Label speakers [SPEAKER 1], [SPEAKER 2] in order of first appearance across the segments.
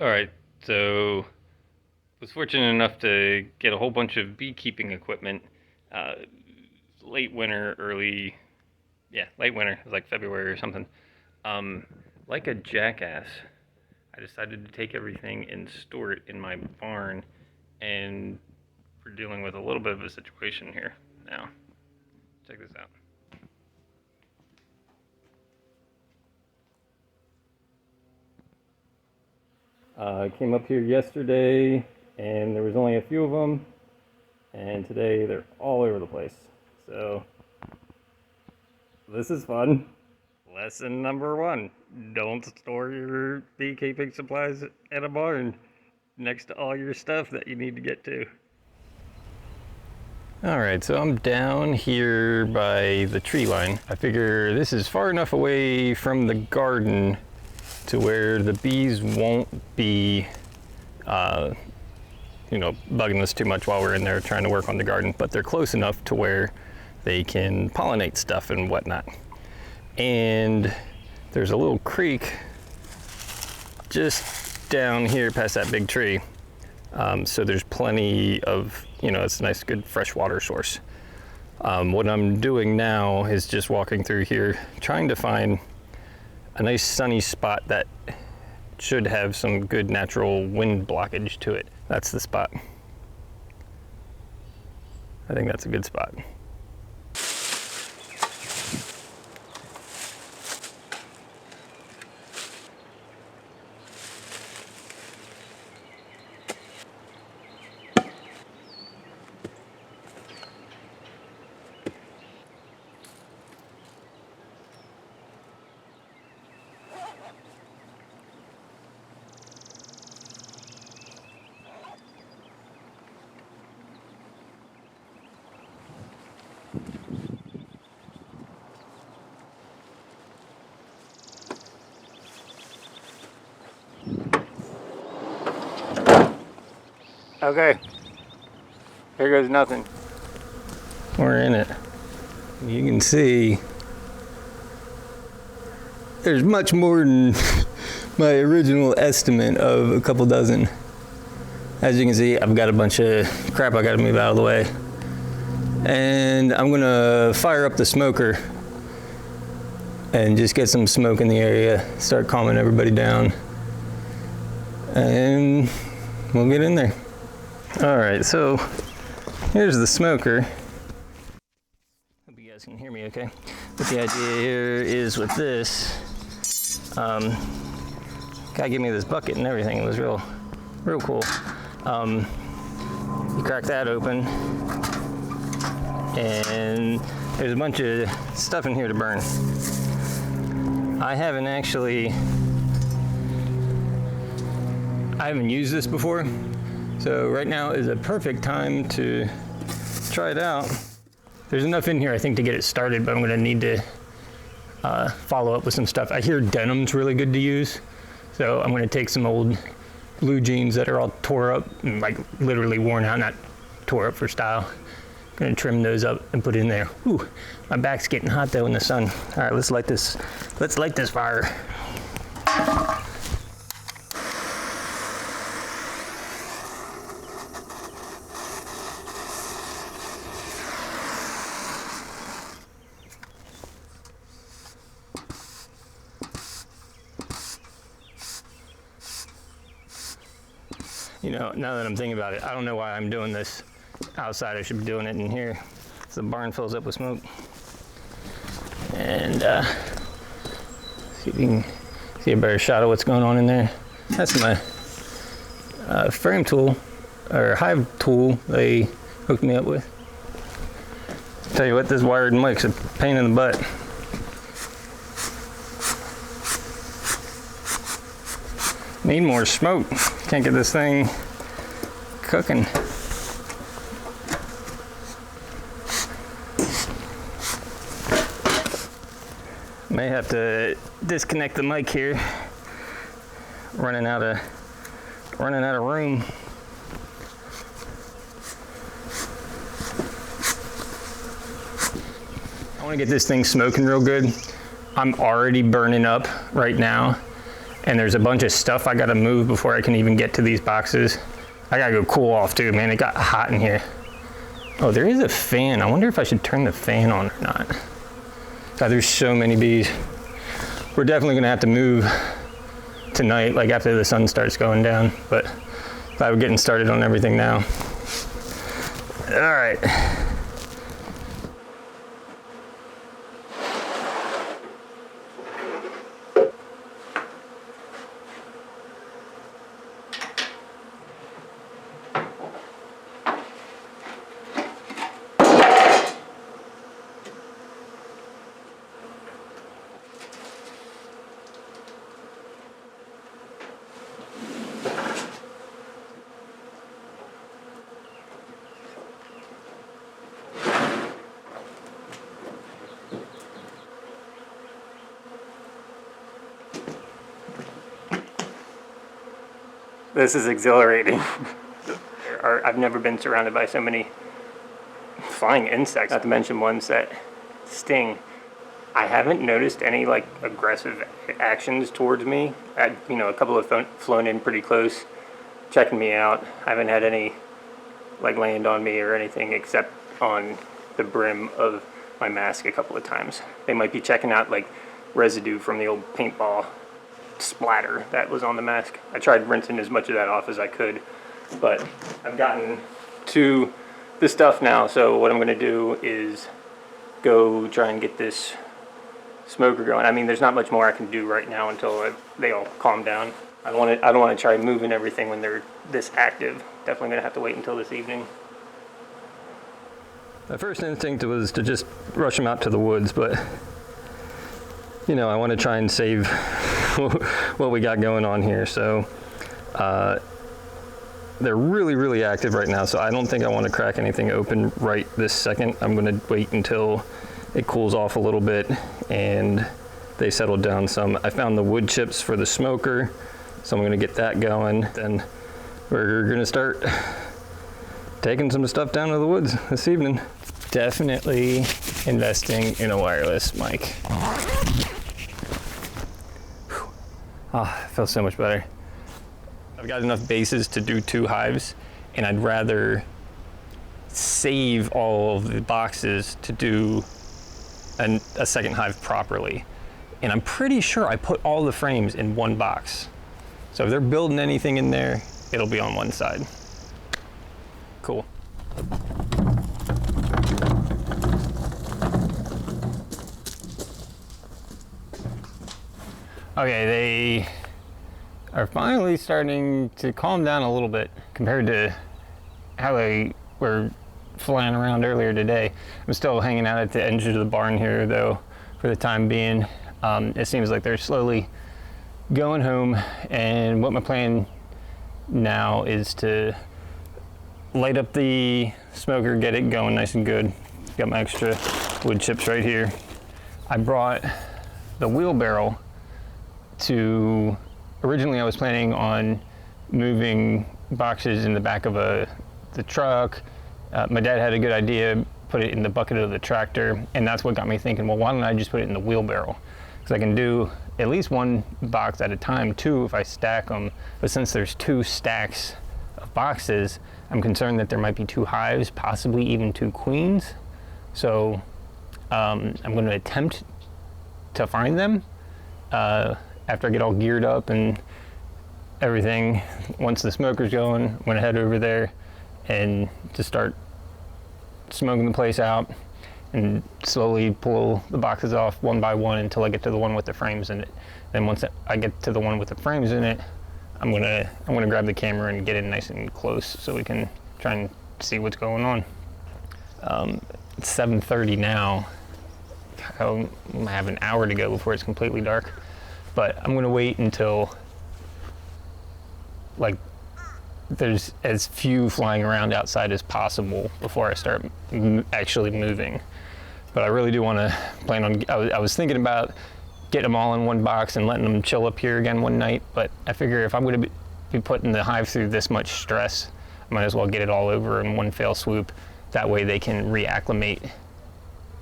[SPEAKER 1] All right, so was fortunate enough to get a whole bunch of beekeeping equipment. Uh, Late winter, late winter. It was like February or something. Um, like a jackass, I decided to take everything and store it in my barn, and we're dealing with a little bit of a situation here now. Check this out. I came up here yesterday, and there was only a few of them, and today they're all over the place. So this is fun. Lesson number one: don't store your beekeeping supplies in a barn next to all your stuff that you need to get to. All right, so I'm down here by the tree line. I figure this is far enough away from the garden to where the bees won't be, bugging us too much while we're in there trying to work on the garden, but they're close enough to where they can pollinate stuff and whatnot. And there's a little creek just down here past that big tree. So there's plenty of, it's a nice, good fresh water source. What I'm doing now is just walking through here, trying to find a nice sunny spot that should have some good natural wind blockage to it. That's the spot. I think that's a good spot. Okay, here goes nothing. We're in it. You can see there's much more than my original estimate of a couple dozen. As you can see, I've got a bunch of crap I gotta move out of the way. And I'm gonna fire up the smoker and just get some smoke in the area, start calming everybody down, and we'll get in there. All right, so here's the smoker. Hope you guys can hear me okay. But the idea here is with this, guy gave me this bucket and everything. It was real cool. You crack that open, and there's a bunch of stuff in here to burn. I haven't used this before. So right now is a perfect time to try it out. There's enough in here, I think, to get it started, but I'm gonna need to follow up with some stuff. I hear denim's really good to use. So I'm gonna take some old blue jeans that are all tore up, and like literally worn out, not tore up for style. Gonna trim those up and put it in there. Ooh, my back's getting hot though in the sun. All right, let's light this fire. Now that I'm thinking about it, I don't know why I'm doing this outside. I should be doing it in here. So the barn fills up with smoke. And see if you can see a better shot of what's going on in there. That's my frame tool, or hive tool they hooked me up with. Tell you what, this wired mic's a pain in the butt. Need more smoke. Can't get this thing cooking. May have to disconnect the mic here. Running out of room. I want to get this thing smoking real good. I'm already burning up right now, and there's a bunch of stuff I gotta move before I can even get to these boxes. I gotta go cool off too, man. It got hot in here. Oh, there is a fan. I wonder if I should turn the fan on or not. God, there's so many bees. We're definitely gonna have to move tonight, like after the sun starts going down, but glad we're getting started on everything now. All right. This is exhilarating. I've never been surrounded by so many flying insects, not to mention ones that sting. I haven't noticed any like aggressive actions towards me. You know, a couple have flown in pretty close, checking me out. I haven't had any like land on me or anything except on the brim of my mask a couple of times. They might be checking out like residue from the old paintball splatter that was on the mask. I tried rinsing as much of that off as I could, but I've gotten to the stuff now, so what I'm going to do is go try and get this smoker going. I mean, there's not much more I can do right now until they all calm down. I don't want to try moving everything when they're this active. Definitely going to have to wait until this evening. My first instinct was to just rush them out to the woods, but you know, I want to try and save what we got going on here. So they're really, really active right now, so I don't think I want to crack anything open right this second. I'm going to wait until it cools off a little bit and they settle down some. I found the wood chips for the smoker, so I'm going to get that going. Then we're going to start taking some stuff down to the woods this evening. Definitely investing in a wireless mic. Oh, it feels so much better. I've got enough bases to do 2 hives, and I'd rather save all of the boxes to do a second hive properly. And I'm pretty sure I put all the frames in one box. So if they're building anything in there, it'll be on one side. Cool. Okay, they are finally starting to calm down a little bit compared to how they were flying around earlier today. I'm still hanging out at the edge of the barn here though for the time being. It seems like they're slowly going home, and what my plan now is to light up the smoker, get it going nice and good. Got my extra wood chips right here. I brought the wheelbarrow to, originally I was planning on moving boxes in the back of the truck. My dad had a good idea, put it in the bucket of the tractor, and that's what got me thinking, well, why don't I just put it in the wheelbarrow? Because I can do at least 1 box at a time, 2 if I stack them. But since there's 2 stacks of boxes, I'm concerned that there might be 2 hives, possibly even 2 queens. So I'm going to attempt to find them after I get all geared up and everything. Once the smoker's going, I'm going to head over there and just start smoking the place out and slowly pull the boxes off one by one until I get to the one with the frames in it. Then once I get to the one with the frames in it, I'm gonna grab the camera and get in nice and close so we can try and see what's going on. It's 7:30 now. I have an hour to go before it's completely dark, but I'm gonna wait until like there's as few flying around outside as possible before I start actually moving. But I really do want to plan on, I was thinking about getting them all in one box and letting them chill up here again one night, but I figure if I'm going to be putting the hive through this much stress, I might as well get it all over in one fell swoop. That way they can reacclimate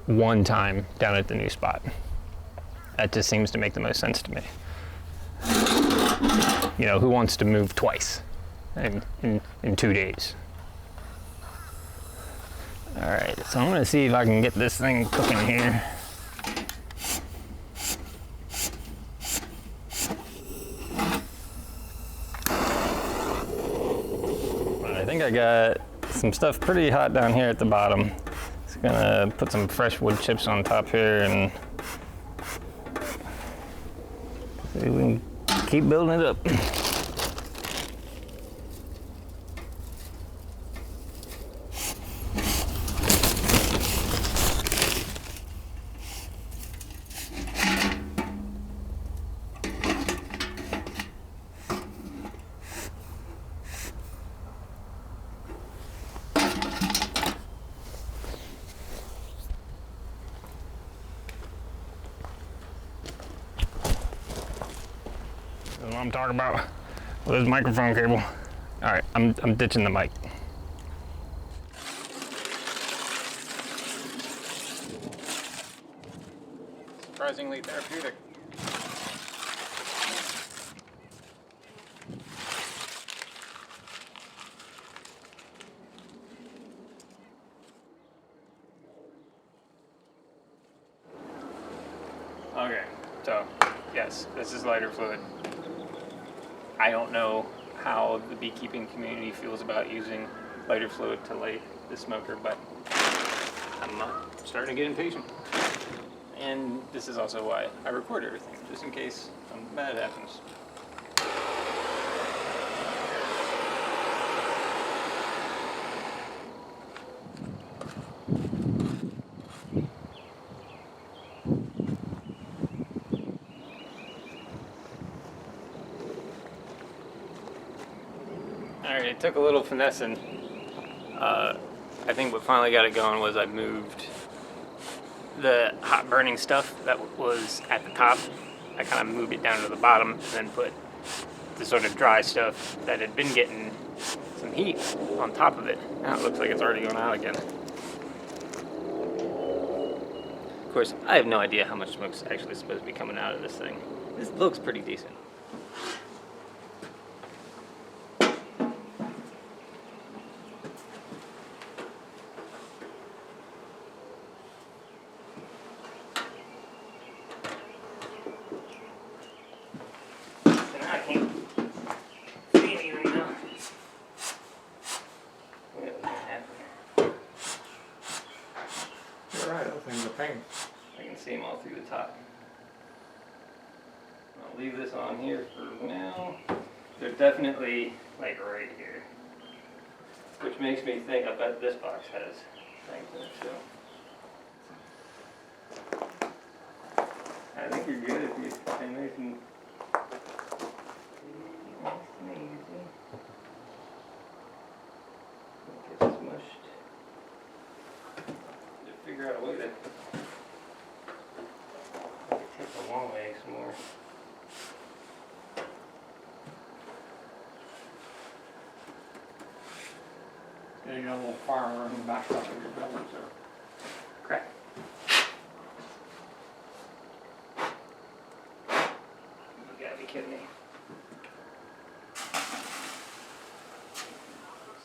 [SPEAKER 1] one time down at the new spot. That just seems to make the most sense to me. You know, who wants to move twice in 2 days? All right, so I'm gonna see if I can get this thing cooking here. I think I got some stuff pretty hot down here at the bottom. Just gonna put some fresh wood chips on top here and see if we can keep building it up. That's what I'm talking about with this microphone cable. All right, I'm ditching the mic. Surprisingly therapeutic. Okay, so yes, this is lighter fluid. I don't know how the beekeeping community feels about using lighter fluid to light the smoker, but I'm starting to get impatient. And this is also why I record everything, just in case something bad happens. Alright, it took a little finessing. I think what finally got it going was I moved the hot burning stuff that was at the top. I kind of moved it down to the bottom and then put the sort of dry stuff that had been getting some heat on top of it. Now it looks like it's already going out again. Of course, I have no idea how much smoke's actually supposed to be coming out of this thing. This looks pretty decent. I can see them all through the top. I'll leave this on here for now. They're definitely like right here, which makes me think I bet this box has things in it too. I think you're good if you stay nice and easy. Get smushed. Just figure out a way to take the long way some more.
[SPEAKER 2] Yeah, you got a little fire running back up in your belly, so.
[SPEAKER 1] Crack. You gotta be kidding me.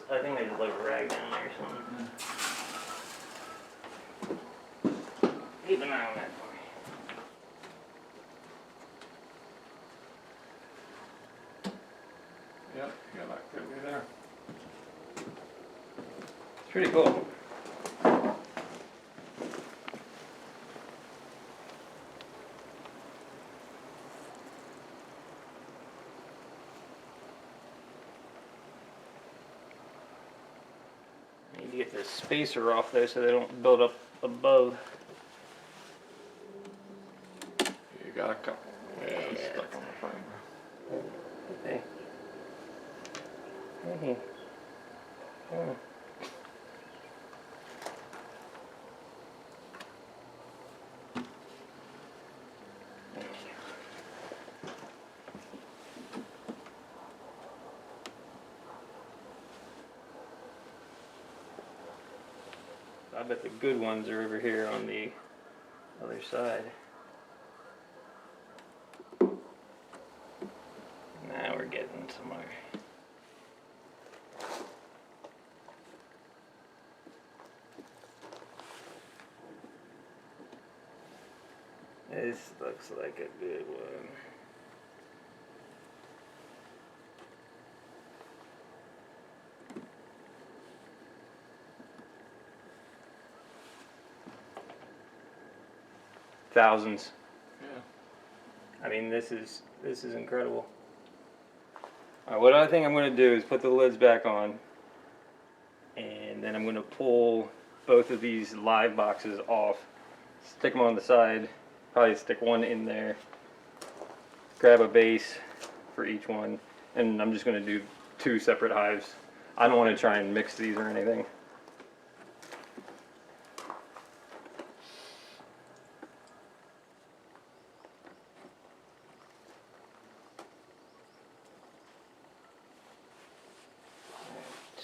[SPEAKER 1] I think there's like a rag down there or something. Keep an eye on that for me.
[SPEAKER 2] Yep, you got activity there.
[SPEAKER 1] It's pretty cool. I need to get this spacer off there so they don't build up above.
[SPEAKER 2] You got a couple. Yeah, it's stuck on the frame.
[SPEAKER 1] Hey. Hey. Oh. I bet the good ones are over here on the other side. Nah, This looks like a good one. Thousands.
[SPEAKER 2] Yeah.
[SPEAKER 1] I mean, this is incredible. All right, what I think I'm going to do is put the lids back on, and then I'm going to pull both of these live boxes off, stick them on the side, probably stick one in there, grab a base for each one, and I'm just going to do 2 separate hives. I don't want to try and mix these or anything.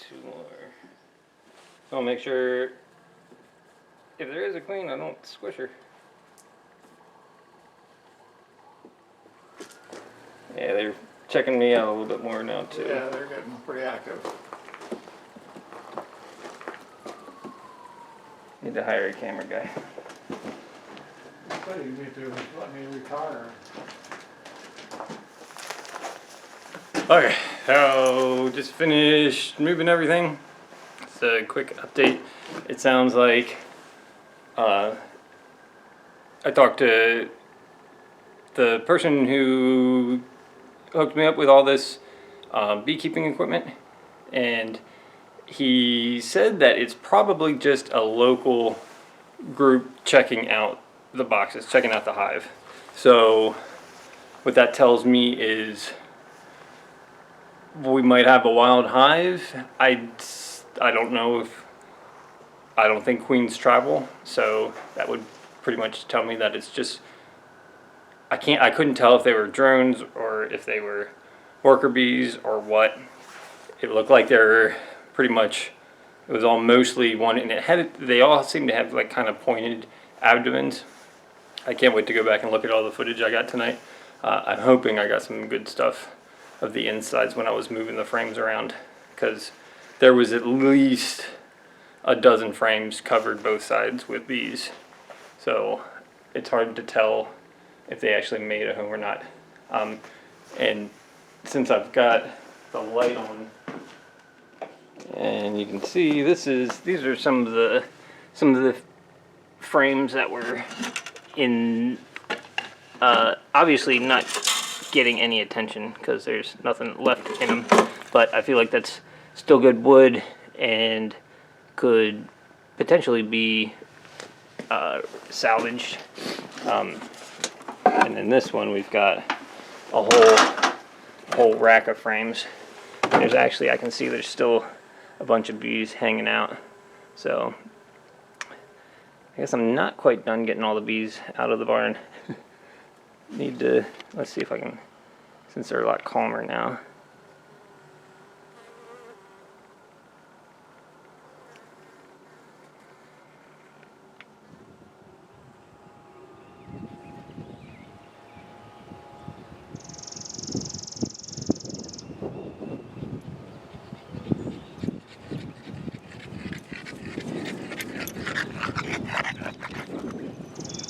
[SPEAKER 1] Two more. I'll make sure if there is a queen, I don't squish her. Yeah, they're checking me out a little bit more now too.
[SPEAKER 2] Yeah, they're getting pretty active.
[SPEAKER 1] Need to hire a camera guy.
[SPEAKER 2] So you need to let me retire.
[SPEAKER 1] Okay, so just finished moving everything. It's a quick update. It sounds like I talked to the person who hooked me up with all this beekeeping equipment, and he said that it's probably just a local group checking out the boxes, checking out the hive. So what that tells me is we might have a wild hive. I don't know if, I don't think queens travel, so that would pretty much tell me that it's just, I couldn't tell if they were drones or if they were worker bees or what. It looked like they're pretty much, it was all mostly one, and they all seem to have like kind of pointed abdomens. I can't wait to go back and look at all the footage I got tonight. I'm hoping I got some good stuff of the insides when I was moving the frames around, because there was at least a dozen frames covered both sides with bees. So it's hard to tell if they actually made a home or not. And since I've got the light on, and you can see these are some of the frames that were in, obviously not getting any attention because there's nothing left in them, but I feel like that's still good wood and could potentially be salvaged. And in this one we've got a whole rack of frames. There's actually, I can see there's still a bunch of bees hanging out. So I guess I'm not quite done getting all the bees out of the barn. Need to, let's see if I can, since they're a lot calmer now.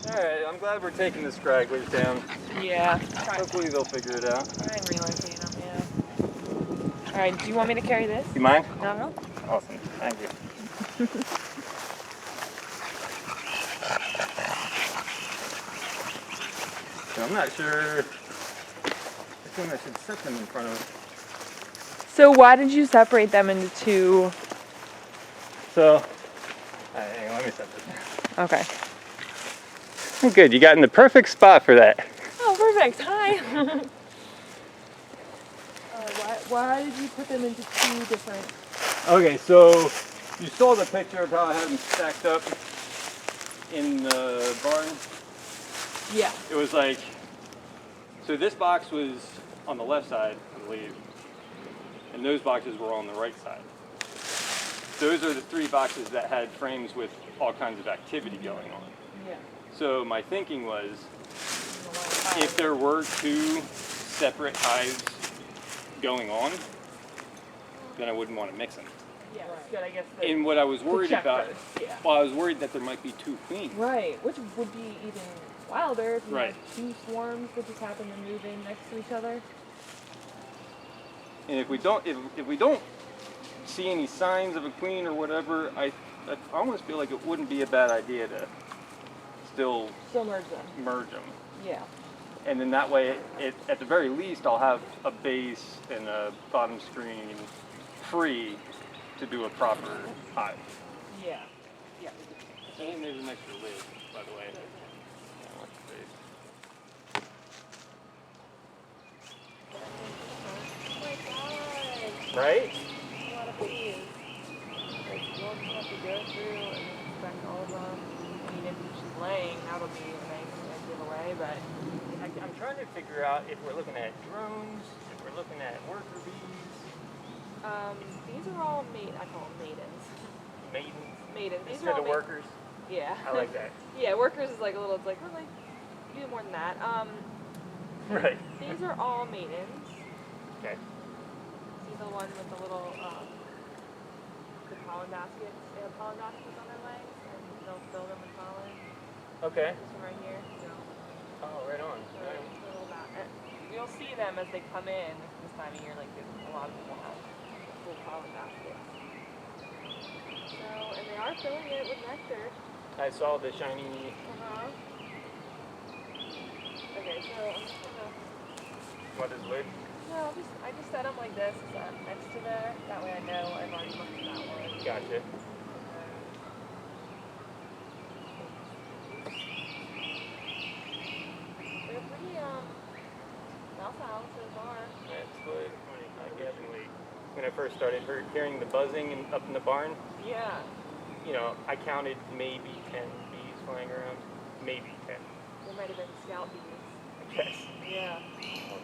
[SPEAKER 1] Alright, I'm glad we're taking the scragglers down.
[SPEAKER 3] Yeah.
[SPEAKER 1] Hopefully they'll figure it out.
[SPEAKER 3] Try and relocate them, yeah. Alright, do you want me to carry this?
[SPEAKER 1] You mind?
[SPEAKER 3] No.
[SPEAKER 1] Awesome, thank you. So I'm not sure, I think I should set them in front of.
[SPEAKER 3] So why did you separate them into two?
[SPEAKER 1] So, hang on, let me set this down.
[SPEAKER 3] Okay.
[SPEAKER 1] Oh, good, you got in the perfect spot for that.
[SPEAKER 3] Oh, perfect. Hi. Why did you put them into two different?
[SPEAKER 1] Okay, so you saw the picture of how I had them stacked up in the barn.
[SPEAKER 3] Yeah.
[SPEAKER 1] It was like, so this box was on the left side, I believe, and those boxes were on the right side. Those are the 3 boxes that had frames with all kinds of activity going on.
[SPEAKER 3] Yeah.
[SPEAKER 1] So my thinking was, if there were 2 separate hives going on, then I wouldn't want to mix them.
[SPEAKER 3] Yeah, that's good, I guess.
[SPEAKER 1] And what I was worried about,
[SPEAKER 3] yeah.
[SPEAKER 1] well, I was worried that there might be 2 queens.
[SPEAKER 3] Right, which would be even wilder if you
[SPEAKER 1] Right.
[SPEAKER 3] have two swarms that just happen to move in next to each other.
[SPEAKER 1] And if we don't see any signs of a queen or whatever, I almost feel like it wouldn't be a bad idea to still
[SPEAKER 3] merge them.
[SPEAKER 1] merge them.
[SPEAKER 3] Yeah.
[SPEAKER 1] And then that way, at the very least, I'll have a base and a bottom screen free to do a proper hive.
[SPEAKER 3] Yeah. Yeah.
[SPEAKER 1] And there's an extra lid, by the way. Yeah, watch your face.
[SPEAKER 3] Oh my god.
[SPEAKER 1] Right?
[SPEAKER 3] A lot of bees. Like, we'll just have to go through and inspect all of them. I mean, if she's laying, that'll be a nice giveaway, but
[SPEAKER 1] I'm trying to figure out if we're looking at drones, if we're looking at worker bees.
[SPEAKER 3] these are all I call them maidens.
[SPEAKER 1] Maidens.
[SPEAKER 3] Maidens. These
[SPEAKER 1] Instead
[SPEAKER 3] are all
[SPEAKER 1] of workers.
[SPEAKER 3] Yeah.
[SPEAKER 1] I like that.
[SPEAKER 3] Yeah, workers is like a little, it's like, really? You do more than that.
[SPEAKER 1] Right.
[SPEAKER 3] These are all maidens.
[SPEAKER 1] Okay.
[SPEAKER 3] See the one with the little, the pollen baskets? They have pollen baskets on their legs, and they'll fill them with pollen.
[SPEAKER 1] Okay.
[SPEAKER 3] This one right here. So,
[SPEAKER 1] Oh, right on.
[SPEAKER 3] you'll see them as they come in this time of year. Like, a lot of people have full pollen baskets. So, and they are filling it with nectar.
[SPEAKER 1] I saw the shiny.
[SPEAKER 3] Uh-huh. Okay, so I'm just gonna.
[SPEAKER 1] What is lid?
[SPEAKER 3] No, I just set them like this, next to there. That way I know I've already looked at that one.
[SPEAKER 1] Gotcha.
[SPEAKER 3] They're pretty docile so far.
[SPEAKER 1] That's good. I definitely. When I first started hearing the buzzing up in the barn,
[SPEAKER 3] Yeah.
[SPEAKER 1] you know, I counted maybe 10 bees flying around. Maybe 10.
[SPEAKER 3] There might have been scout bees.
[SPEAKER 1] Yes.
[SPEAKER 3] Yeah.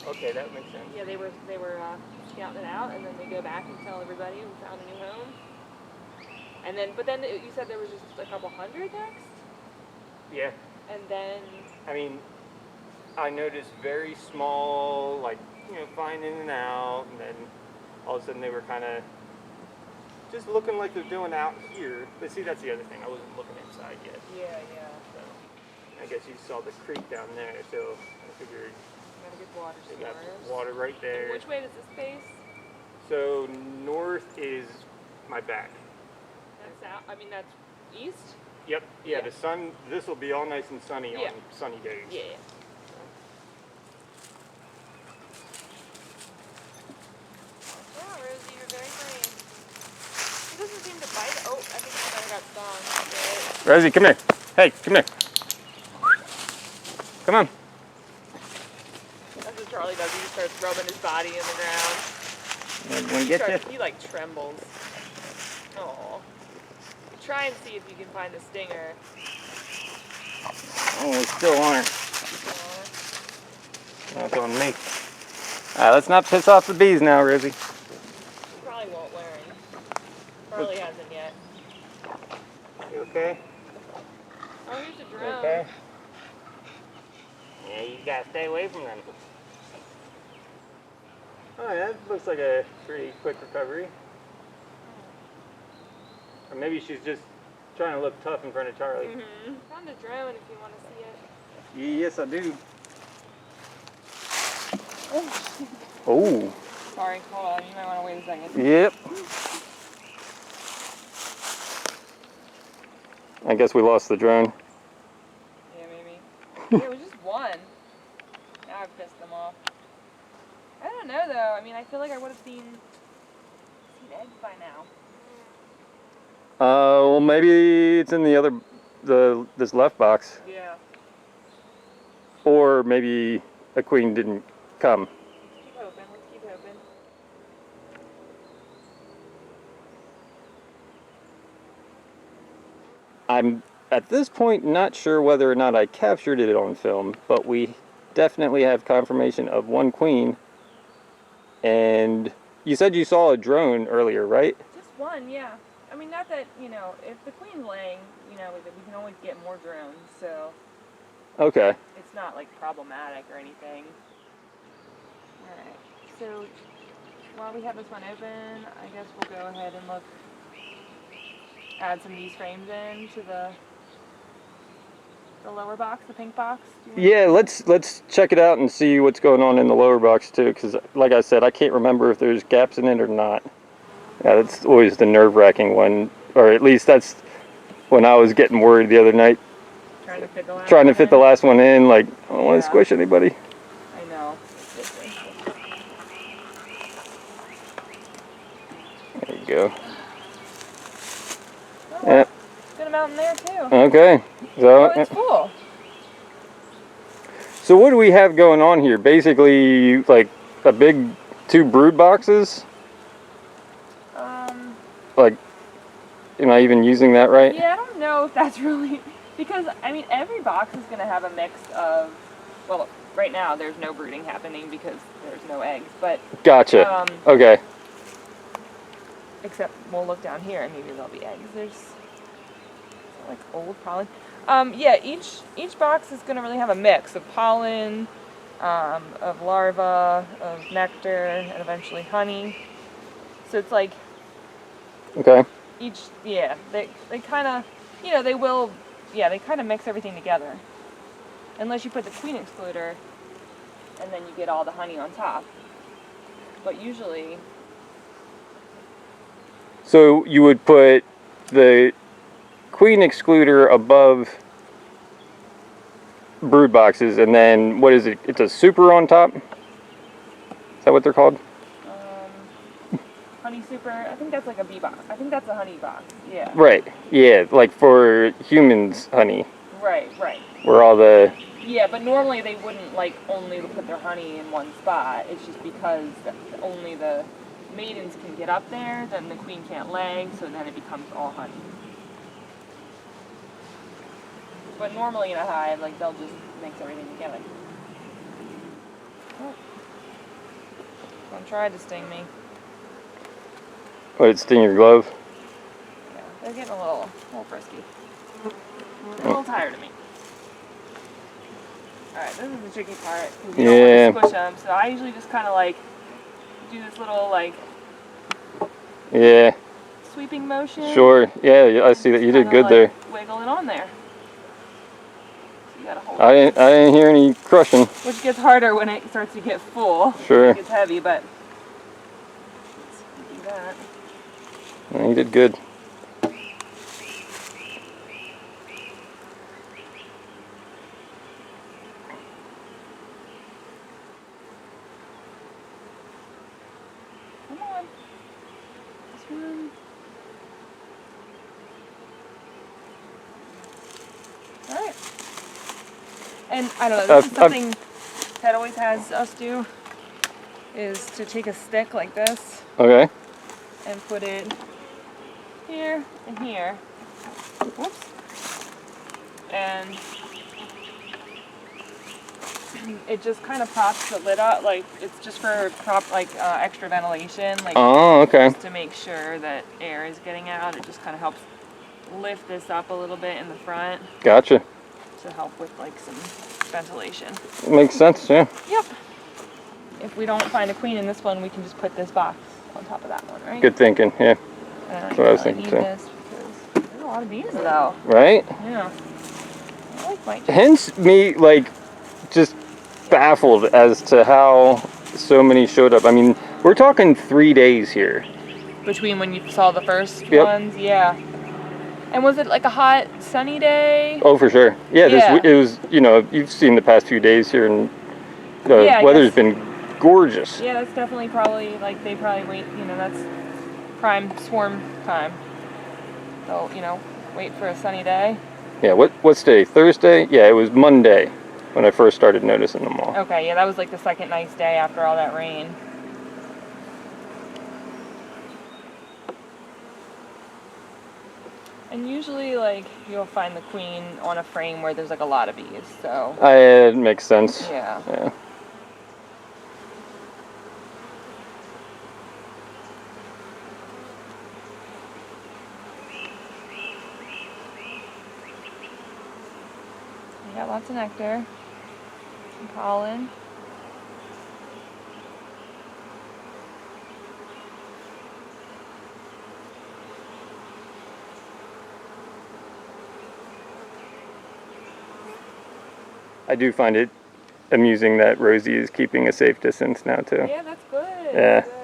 [SPEAKER 1] Okay, that makes sense.
[SPEAKER 3] Yeah, they were scouting it out, and then they go back and tell everybody we found a new home. And then, but then you said there was just a couple hundred next,
[SPEAKER 1] Yeah.
[SPEAKER 3] and then
[SPEAKER 1] I mean, I noticed very small, like, you know, flying in and out, and then all of a sudden they were kind of just looking like they're doing out here. But see, that's the other thing. I wasn't looking inside yet.
[SPEAKER 3] yeah.
[SPEAKER 1] So I guess you saw the creek down there, so I figured
[SPEAKER 3] Got a good water
[SPEAKER 1] they got
[SPEAKER 3] source.
[SPEAKER 1] water right there.
[SPEAKER 3] Which way does this face?
[SPEAKER 1] So north is my back.
[SPEAKER 3] That's out. I mean, that's east.
[SPEAKER 1] Yep. Yeah.
[SPEAKER 3] Yeah.
[SPEAKER 1] The sun. This will be all nice and sunny
[SPEAKER 3] Yeah.
[SPEAKER 1] on sunny days.
[SPEAKER 3] Yeah. Yeah, Rosie, you're very brave. He doesn't seem to bite. Oh, I think he might have got stung. Right.
[SPEAKER 1] Rosie, come here. Hey, come here. Come on.
[SPEAKER 3] That's what Charlie does. He just starts rubbing his body in the ground.
[SPEAKER 1] Want to get you?
[SPEAKER 3] He like trembles. Oh. Try and see if you can find the stinger.
[SPEAKER 1] Oh, we still aren't.
[SPEAKER 3] Aw.
[SPEAKER 1] That's on me. Alright, let's not piss off the bees now, Rosie.
[SPEAKER 3] He probably won't learn. Probably hasn't yet.
[SPEAKER 1] You okay?
[SPEAKER 3] Oh, here's a
[SPEAKER 1] You
[SPEAKER 3] drone.
[SPEAKER 1] okay? Yeah, you gotta stay away from them. Oh, yeah, that looks like a pretty quick recovery. Or maybe she's just trying to look tough in front of Charlie.
[SPEAKER 3] Mm-hmm. Found a drone if you want to see it.
[SPEAKER 1] Yes, I do. Oh.
[SPEAKER 3] Sorry, hold on. You might want to wait a second.
[SPEAKER 1] Yep. I guess we lost the drone.
[SPEAKER 3] Yeah, maybe. Yeah, it was just one. Now I've pissed them off. I don't know though. I mean, I feel like I would have seen eggs by now.
[SPEAKER 1] Well, maybe it's in this left box,
[SPEAKER 3] Yeah.
[SPEAKER 1] or maybe a queen didn't come.
[SPEAKER 3] Keep hoping. Let's keep hoping.
[SPEAKER 1] I'm at this point not sure whether or not I captured it on film, but we definitely have confirmation of one queen. And you said you saw a drone earlier, right?
[SPEAKER 3] Just one, yeah. I mean, not that, you know, if the queen's laying, you know, we can always get more drones, so
[SPEAKER 1] Okay.
[SPEAKER 3] it's not, like, problematic or anything. Alright, so while we have this one open, I guess we'll go ahead and add some of these frames in to the The lower box, the pink box?
[SPEAKER 1] Yeah, let's check it out and see what's going on in the lower box too, because like I said, I can't remember if there's gaps in it or not. Yeah, that's always the nerve-wracking one, or at least that's when I was getting worried the other night.
[SPEAKER 3] Trying to fit the last
[SPEAKER 1] Trying to
[SPEAKER 3] one
[SPEAKER 1] fit
[SPEAKER 3] in.
[SPEAKER 1] the last one in, like, I don't want
[SPEAKER 3] Yeah.
[SPEAKER 1] to squish anybody.
[SPEAKER 3] I know.
[SPEAKER 1] There you go.
[SPEAKER 3] Oh,
[SPEAKER 1] Yeah.
[SPEAKER 3] good amount in there too.
[SPEAKER 1] Okay.
[SPEAKER 3] Oh, it's full.
[SPEAKER 1] So what do we have going on here? Basically, like a big 2 brood boxes? Like, am I even using that right?
[SPEAKER 3] Yeah, I don't know if that's really, because, I mean, every box is going to have a mix of, well, right now there's no brooding happening because there's no eggs, but...
[SPEAKER 1] Gotcha. Okay.
[SPEAKER 3] Except we'll look down here and maybe there'll be eggs. There's, like, old pollen. Yeah, each box is going to really have a mix of pollen, of larvae, of nectar, and eventually honey. So it's like...
[SPEAKER 1] Okay.
[SPEAKER 3] They kind of, you know, they kind of mix everything together. Unless you put the queen excluder, and then you get all the honey on top. But usually...
[SPEAKER 1] So you would put the queen excluder above brood boxes, and then, what is it? It's a super on top? Is that what they're called?
[SPEAKER 3] Honey super, I think that's like a bee box. I think that's a honey box, yeah.
[SPEAKER 1] Right, yeah, like for humans honey.
[SPEAKER 3] Right.
[SPEAKER 1] Where all the...
[SPEAKER 3] Yeah, but normally they wouldn't like only put their honey in one spot. It's just because only the maidens can get up there, then the queen can't lay, so then it becomes all honey. But normally in a hive, like they'll just mix everything together. Oh. One tried to sting me.
[SPEAKER 1] What, it sting your glove?
[SPEAKER 3] Yeah, they're getting a little frisky. They're a little tired of me. Alright, this is the tricky part, because you don't want to squish them, so I usually just kind of like do this little like sweeping motion.
[SPEAKER 1] Sure, yeah, I see that you did good
[SPEAKER 3] like,
[SPEAKER 1] there.
[SPEAKER 3] Wiggle it on there. So you gotta hold
[SPEAKER 1] I didn't hear any crushing.
[SPEAKER 3] Which gets harder when it starts to get full.
[SPEAKER 1] Sure.
[SPEAKER 3] It gets heavy, but let's do that.
[SPEAKER 1] No, you did good.
[SPEAKER 3] Come on. This one. Alright. And I don't know, this is something Ted always has us do, is to take a stick like this.
[SPEAKER 1] Okay.
[SPEAKER 3] And put it here and here. Whoops. And it just kind of props the lid up, like it's just for extra ventilation, like just to make sure that air is getting out. It just kind of helps lift this up a little bit in the front.
[SPEAKER 1] Gotcha.
[SPEAKER 3] To help with like some ventilation.
[SPEAKER 1] Makes sense, yeah.
[SPEAKER 3] Yep. If we don't find a queen in this one, we can just put this box on top of that one, right?
[SPEAKER 1] Good thinking, yeah. That's what I was thinking too.
[SPEAKER 3] There's a lot of bees though.
[SPEAKER 1] Right?
[SPEAKER 3] Yeah. I like white.
[SPEAKER 1] Hence me, like, just baffled as to how so many showed up. I mean, we're talking 3 days here.
[SPEAKER 3] Between when you saw the first ones? Yeah. And was it like a hot, sunny day?
[SPEAKER 1] Oh, for sure. Yeah, it was, you know, you've seen the past few days here, and the weather's been gorgeous.
[SPEAKER 3] Yeah, that's definitely probably, like, they probably wait, you know, that's prime swarm time. So, you know, wait for a sunny day.
[SPEAKER 1] Yeah, what's today? Thursday? Yeah, it was Monday when I first started noticing them all.
[SPEAKER 3] Okay, yeah, that was like the second nice day after all that rain. And usually, like, you'll find the queen on a frame where there's, like, a lot of bees, so...
[SPEAKER 1] It makes sense.
[SPEAKER 3] Yeah.
[SPEAKER 1] Yeah.
[SPEAKER 3] You got lots of nectar. Some pollen.
[SPEAKER 1] I do find it amusing that Rosie is keeping a safe distance now too.
[SPEAKER 3] Yeah, that's good.
[SPEAKER 1] Yeah.
[SPEAKER 3] That's good.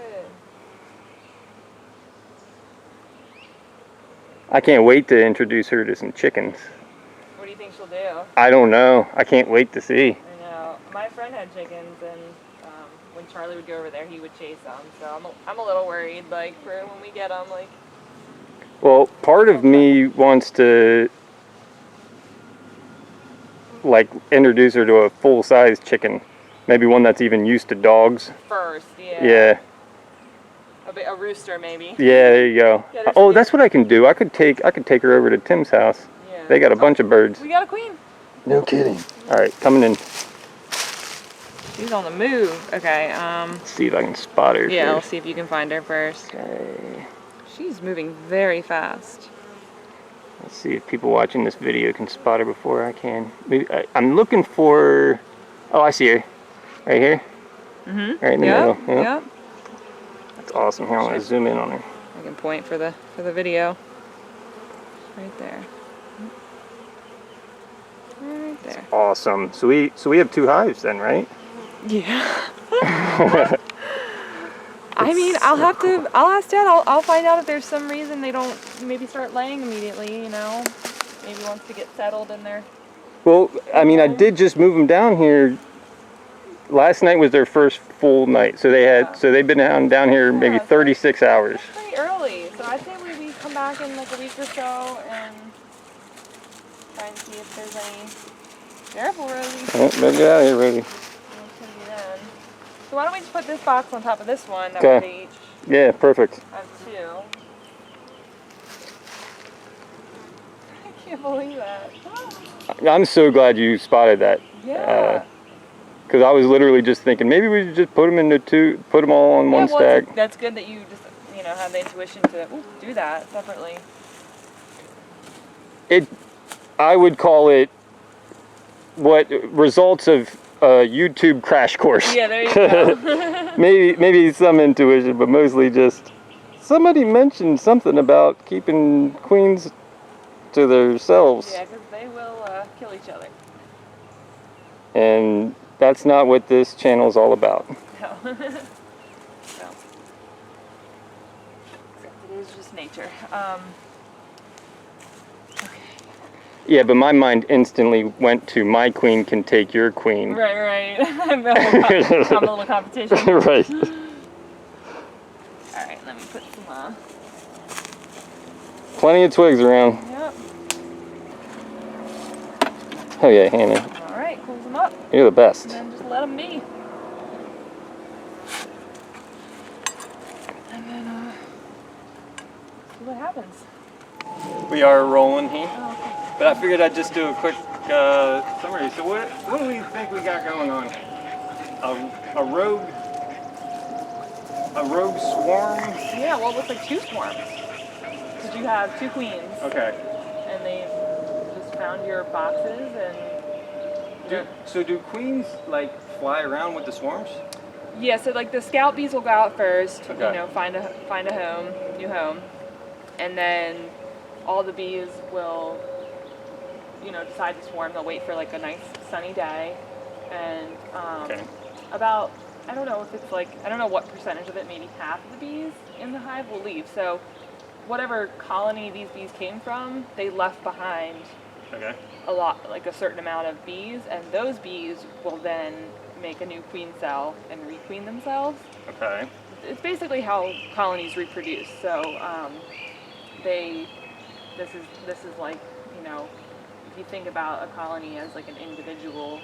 [SPEAKER 1] I can't wait to introduce her to some chickens.
[SPEAKER 3] What do you think she'll do?
[SPEAKER 1] I don't know. I can't wait to see.
[SPEAKER 3] I know. My friend had chickens, and when Charlie would go over there, he would chase them. So I'm a little worried, like, for when we get them, like.
[SPEAKER 1] Well, part of me wants to like introduce her to a full-size chicken, maybe one that's even used to dogs.
[SPEAKER 3] First, yeah.
[SPEAKER 1] Yeah.
[SPEAKER 3] A rooster, maybe.
[SPEAKER 1] Yeah, there you go.
[SPEAKER 3] Yeah,
[SPEAKER 1] Oh, that's what I can do. I could take her over to Tim's house.
[SPEAKER 3] Yeah.
[SPEAKER 1] They got a bunch of birds.
[SPEAKER 3] We got a queen.
[SPEAKER 1] No kidding. All right, coming in.
[SPEAKER 3] She's on the move. Okay.
[SPEAKER 1] Let's see if I can spot her.
[SPEAKER 3] Yeah, I'll
[SPEAKER 1] first.
[SPEAKER 3] see if you can find her first.
[SPEAKER 1] Okay.
[SPEAKER 3] She's moving very fast.
[SPEAKER 1] Let's see if people watching this video can spot her before I can. Maybe, I'm looking for. Oh, I see her. Right here.
[SPEAKER 3] Mhm.
[SPEAKER 1] Right in the middle. Yep.
[SPEAKER 3] Yep.
[SPEAKER 1] That's awesome. Here, I'm gonna zoom in on her.
[SPEAKER 3] I can point for the video. Right there. Right there.
[SPEAKER 1] Awesome. So we have 2 hives then, right?
[SPEAKER 3] Yeah. I mean, I'll ask Dad. I'll find out if there's some reason they don't maybe start laying immediately, you know. Maybe wants to get settled in there.
[SPEAKER 1] Well, I mean, I did just move them down here. Last night was their first full night, so they've been down here maybe 36 hours.
[SPEAKER 3] That's pretty early, so I'd say we come back in like a week or so and try and see if there's any. Careful, Rosie.
[SPEAKER 1] Oh, better get out of here, Rosie.
[SPEAKER 3] So why don't we just put this box on top of this one? That
[SPEAKER 1] Okay.
[SPEAKER 3] way they each
[SPEAKER 1] Yeah, perfect.
[SPEAKER 3] have 2. I can't believe that.
[SPEAKER 1] I'm so glad you spotted that.
[SPEAKER 3] Yeah.
[SPEAKER 1] Because I was literally just thinking maybe we should just put them into 2, put them all on one stack.
[SPEAKER 3] That's good that you just have the intuition to do that separately.
[SPEAKER 1] I would call it what results of a YouTube crash course.
[SPEAKER 3] Yeah, there you go.
[SPEAKER 1] maybe some intuition, but mostly just somebody mentioned something about keeping queens to themselves.
[SPEAKER 3] Yeah, because they will kill each other.
[SPEAKER 1] And that's not what this channel is all about.
[SPEAKER 3] No. No. Except it is just nature. Okay.
[SPEAKER 1] Yeah, but my mind instantly went to my queen can take your queen.
[SPEAKER 3] Right. I'm a little competition.
[SPEAKER 1] Right.
[SPEAKER 3] Alright, let me put some
[SPEAKER 1] Plenty of twigs around.
[SPEAKER 3] Yep.
[SPEAKER 1] Oh yeah, Hannah.
[SPEAKER 3] Alright, close them up.
[SPEAKER 1] You're the best.
[SPEAKER 3] And then just let them be. And then, see what happens.
[SPEAKER 1] We are rolling here,
[SPEAKER 3] Oh, okay.
[SPEAKER 1] but I figured I'd just do a quick summary. So what do we think we got going on? A rogue swarm?
[SPEAKER 3] Yeah, well, it looks like 2 swarms. Because you have 2 queens.
[SPEAKER 1] Okay.
[SPEAKER 3] And they just found your boxes and...
[SPEAKER 1] So do queens like fly around with the swarms?
[SPEAKER 3] Yeah, so like the scout bees will go out first,
[SPEAKER 1] Okay.
[SPEAKER 3] find a home, new home, and then all the bees will, decide to swarm. They'll wait for like a nice sunny day, and
[SPEAKER 1] Okay.
[SPEAKER 3] about, I don't know what percentage of it, maybe half of the bees in the hive will leave. So whatever colony these bees came from, they left behind
[SPEAKER 1] Okay.
[SPEAKER 3] a certain amount of bees, and those bees will then make a new queen cell and requeen themselves.
[SPEAKER 1] Okay.
[SPEAKER 3] It's basically how colonies reproduce. So this is like, if you think about a colony as like an individual,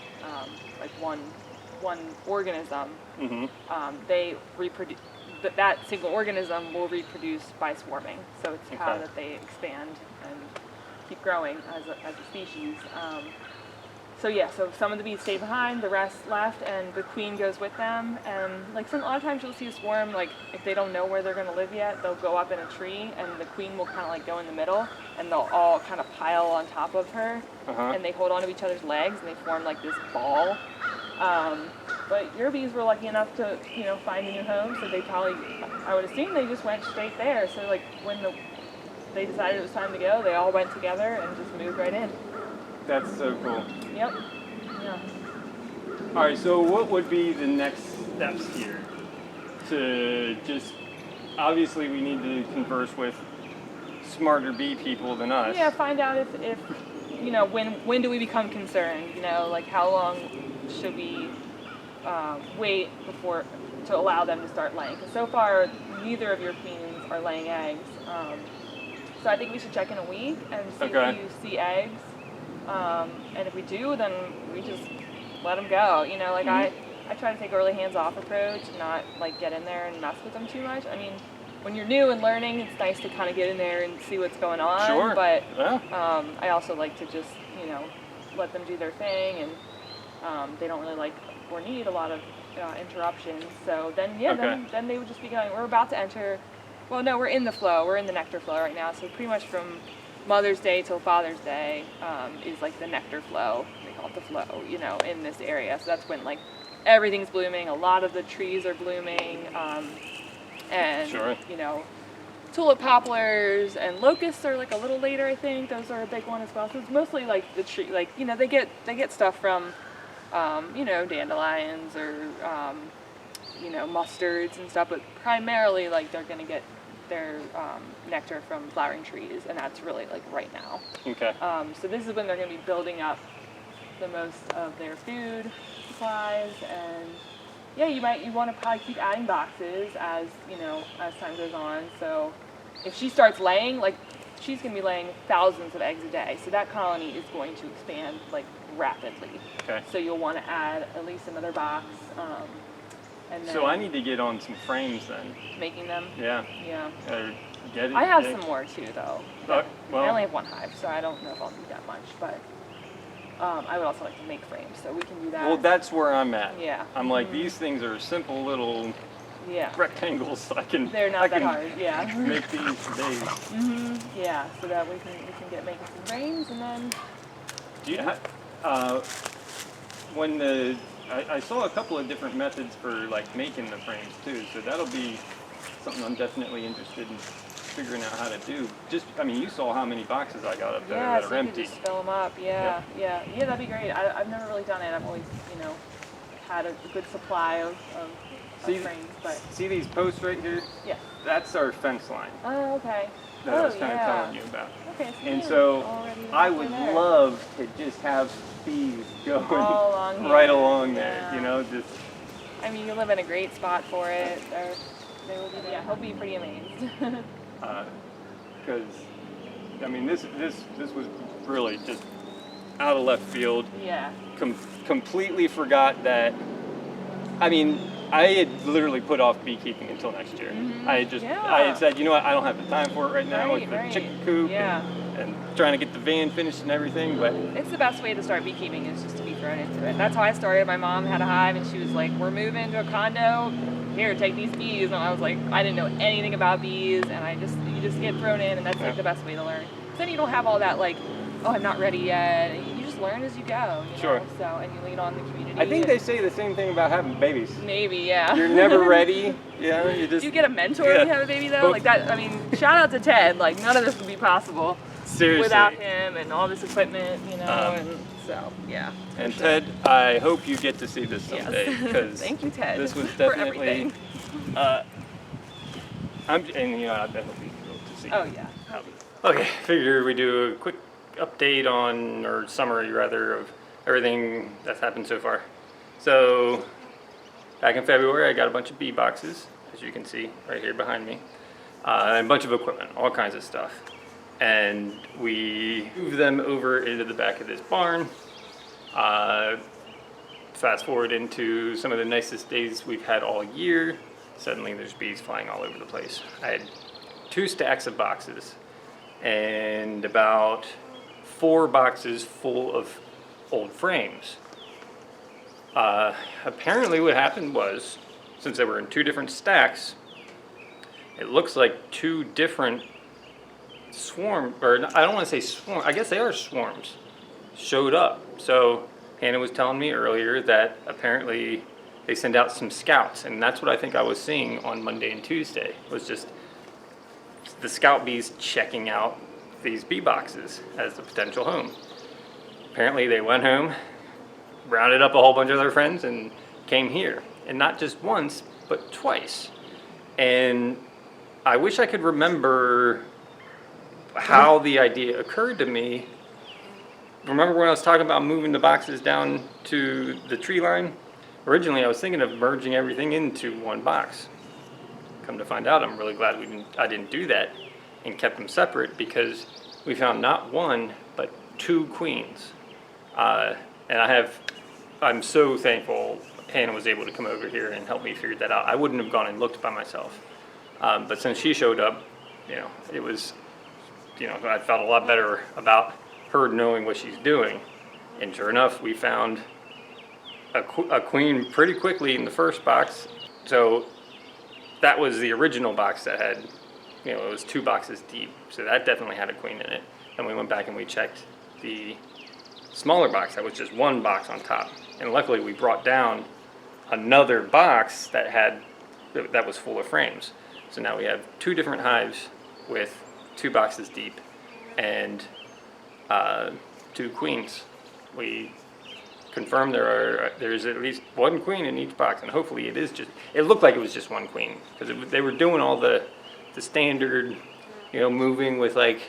[SPEAKER 3] like one organism, they reproduce. That single organism will reproduce by swarming. So it's how that they expand and keep growing as a species. So some of the bees stay behind, the rest left, and the queen goes with them. And a lot of times you'll see a swarm, like if they don't know where they're going to live yet, they'll go up in a tree, and the queen will kind of like go in the middle, and they'll all kind of pile on top of her, and they hold onto each other's legs, and they form like this ball. But your bees were lucky enough to, find a new home, so they probably, I would assume they just went straight there. So like when they decided it was time to go, they all went together and just moved right in.
[SPEAKER 1] That's so cool.
[SPEAKER 3] Yep. Yeah.
[SPEAKER 1] All right, so what would be the next steps here to just, obviously we need to converse with smarter bee people than us.
[SPEAKER 3] Yeah, find out if you know, when do we become concerned? You know, like how long should we wait before to allow them to start laying? Because so far, neither of your queens are laying eggs. So I think we should check in a week and see if you see eggs. And if we do, then we just let them go. You know, like I try to take a really hands-off approach and not like get in there and mess with them too much. I mean, when you're new and learning, it's nice to kind of get in there and see what's going on.
[SPEAKER 1] Sure.
[SPEAKER 3] But
[SPEAKER 1] Yeah.
[SPEAKER 3] I also like to just, you know, let them do their thing, and they don't really like or need a lot of interruptions. So then, then they would just be going. We're about to enter. Well, no, we're in the flow. We're in the nectar flow right now. So pretty much from Mother's Day till Father's Day is like the nectar flow. They call it the flow, you know, in this area. So that's when like everything's blooming. A lot of the trees are blooming. And, you know, tulip poplars and locusts are like a little later, I think. Those are a big one as well. So it's mostly like the tree, like, you know, they get stuff from, you know, dandelions or, you know, mustards and stuff, but primarily like they're going to get their nectar from flowering trees, and that's really like right now.
[SPEAKER 1] Okay.
[SPEAKER 3] So this is when they're going to be building up the most of their food supplies, and yeah, you want to probably keep adding boxes as, you know, as time goes on. So if she starts laying, like she's going to be laying thousands of eggs a day. So that colony is going to expand like rapidly.
[SPEAKER 1] Okay.
[SPEAKER 3] So you'll want to add at least another box. And then
[SPEAKER 1] So I need to get on some frames then.
[SPEAKER 3] making them.
[SPEAKER 1] Yeah.
[SPEAKER 3] Yeah.
[SPEAKER 1] Get it.
[SPEAKER 3] I have some more too, though.
[SPEAKER 1] Well,
[SPEAKER 3] I only have one hive, so I don't know if I'll need that much. But I would also like to make frames, so we can do that.
[SPEAKER 1] well, that's where I'm at.
[SPEAKER 3] Yeah.
[SPEAKER 1] I'm like, these things are simple little
[SPEAKER 3] Yeah.
[SPEAKER 1] rectangles.
[SPEAKER 3] They're not that hard. Yeah.
[SPEAKER 1] make these for days.
[SPEAKER 3] Yeah. So that we can get making some frames, and then
[SPEAKER 1] Do you when I saw a couple of different methods for like making the frames too, so that'll be something I'm definitely interested in figuring out how to do. Just, I mean, you saw how many boxes I got up there that
[SPEAKER 3] so
[SPEAKER 1] are
[SPEAKER 3] you can
[SPEAKER 1] empty.
[SPEAKER 3] just fill them up. Yeah. That'd be great. I've never really done it. I've always, you know, had a good supply of frames, but
[SPEAKER 1] See these posts right here?
[SPEAKER 3] yeah.
[SPEAKER 1] That's our fence line
[SPEAKER 3] Oh, okay.
[SPEAKER 1] that I was kind of telling you about.
[SPEAKER 3] Okay. So
[SPEAKER 1] And
[SPEAKER 3] you're
[SPEAKER 1] so
[SPEAKER 3] already
[SPEAKER 1] I
[SPEAKER 3] halfway
[SPEAKER 1] would
[SPEAKER 3] there.
[SPEAKER 1] love to just have bees going
[SPEAKER 3] All along
[SPEAKER 1] right
[SPEAKER 3] here,
[SPEAKER 1] along there,
[SPEAKER 3] yeah.
[SPEAKER 1] you know, just
[SPEAKER 3] I mean, you live in a great spot for it. They will be, yeah, he'll be pretty amazed.
[SPEAKER 1] because I mean this was really just out of left field.
[SPEAKER 3] Yeah.
[SPEAKER 1] Completely forgot that. I mean, I had literally put off beekeeping until next year. I had said, you know what, I don't have the time for it right now with the chicken coop and trying to get the van finished and everything, but
[SPEAKER 3] It's the best way to start beekeeping is just to be thrown into it. That's how I started. My mom had a hive and she was like, we're moving to a condo. Here, take these bees. And I was like, I didn't know anything about bees, and you just get thrown in, and that's like the best way to learn. Then you don't have all that like, oh, I'm not ready yet. You just learn as you go. You know? So, and you lean on the community.
[SPEAKER 1] I think they say the same thing about having babies.
[SPEAKER 3] Maybe, yeah.
[SPEAKER 1] You're never ready. Yeah, you just.
[SPEAKER 3] Do you get a mentor when you have a baby though? Like that. I mean, shout out to Ted. Like none of this would be possible
[SPEAKER 1] Seriously.
[SPEAKER 3] without him and all this equipment. You know, and so yeah.
[SPEAKER 1] And Ted, I hope you get to see this someday
[SPEAKER 3] Yes.
[SPEAKER 1] because
[SPEAKER 3] Thank you, Ted.
[SPEAKER 1] this was
[SPEAKER 3] for
[SPEAKER 1] definitely.
[SPEAKER 3] everything.
[SPEAKER 1] And you know, I bet he'll be thrilled to see.
[SPEAKER 3] Oh yeah.
[SPEAKER 1] Okay, figure we do a quick update on, or summary rather, of everything that's happened so far. So, back in February, I got a bunch of bee boxes, as you can see right here behind me, and a bunch of equipment, all kinds of stuff. And we moved them over into the back of this barn. Fast forward into some of the nicest days we've had all year. Suddenly there's bees flying all over the place. I had 2 stacks of boxes and about 4 boxes full of old frames. Apparently what happened was, since they were in 2 different stacks, it looks like 2 different swarm, or I don't want to say swarm, I guess they are swarms, showed up. So Hannah was telling me earlier that apparently they send out some scouts, and that's what I think I was seeing on Monday and Tuesday, was just the scout bees checking out these bee boxes as the potential home. Apparently they went home, rounded up a whole bunch of other friends and came here. And not just once, but twice. And I wish I could remember how the idea occurred to me. Remember when I was talking about moving the boxes down to the tree line? Originally, I was thinking of merging everything into one box. Come to find out, I'm really glad I didn't do that and kept them separate, because we found not one, but 2 queens. And I'm so thankful Hannah was able to come over here and help me figure that out. I wouldn't have gone and looked by myself. But since she showed up, it was, I felt a lot better about her knowing what she's doing. And sure enough, we found a queen pretty quickly in the first box. So that was the original box that had, it was 2 boxes deep. So that definitely had a queen in it. And we went back and we checked the smaller box that was just 1 box on top. And luckily we brought down another box that was full of frames. So now we have 2 different hives with 2 boxes deep and 2 queens. We confirmed there's at least 1 queen in each box, and hopefully it looked like it was just 1 queen, because they were doing all the standard, moving with like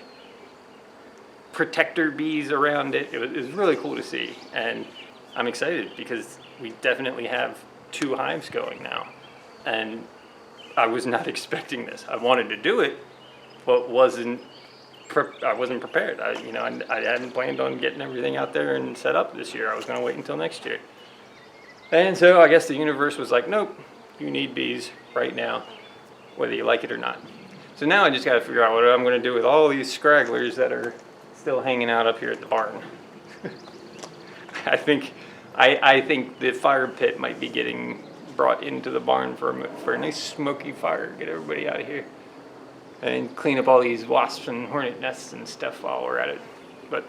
[SPEAKER 1] protector bees around it. It was really cool to see, and I'm excited because we definitely have 2 hives going now, and I was not expecting this. I wanted to do it, but I wasn't prepared. I hadn't planned on getting everything out there and set up this year. I was going to wait until next year. And so I guess the universe was like, nope, you need bees right now, whether you like it or not. So now I just got to figure out what I'm going to do with all these scragglers that are still hanging out up here at the barn. I think the fire pit might be getting brought into the barn for a nice smoky fire. Get everybody out of here and clean up all these wasps and hornet nests and stuff while we're at it. But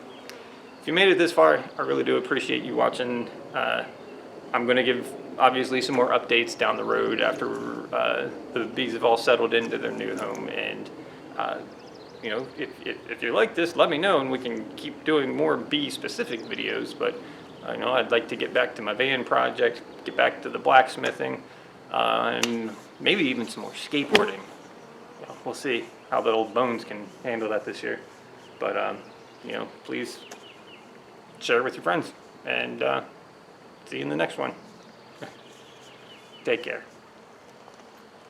[SPEAKER 1] if you made it this far, I really do appreciate you watching. I'm going to give obviously some more updates down the road after the bees have all settled into their new home. And if you like this, let me know and we can keep doing more bee specific videos. But I'd like to get back to my van project, get back to the blacksmithing, and maybe even some more skateboarding. We'll see how the old bones can handle that this year. But, please share it with your friends, and see you in the next one. Take care.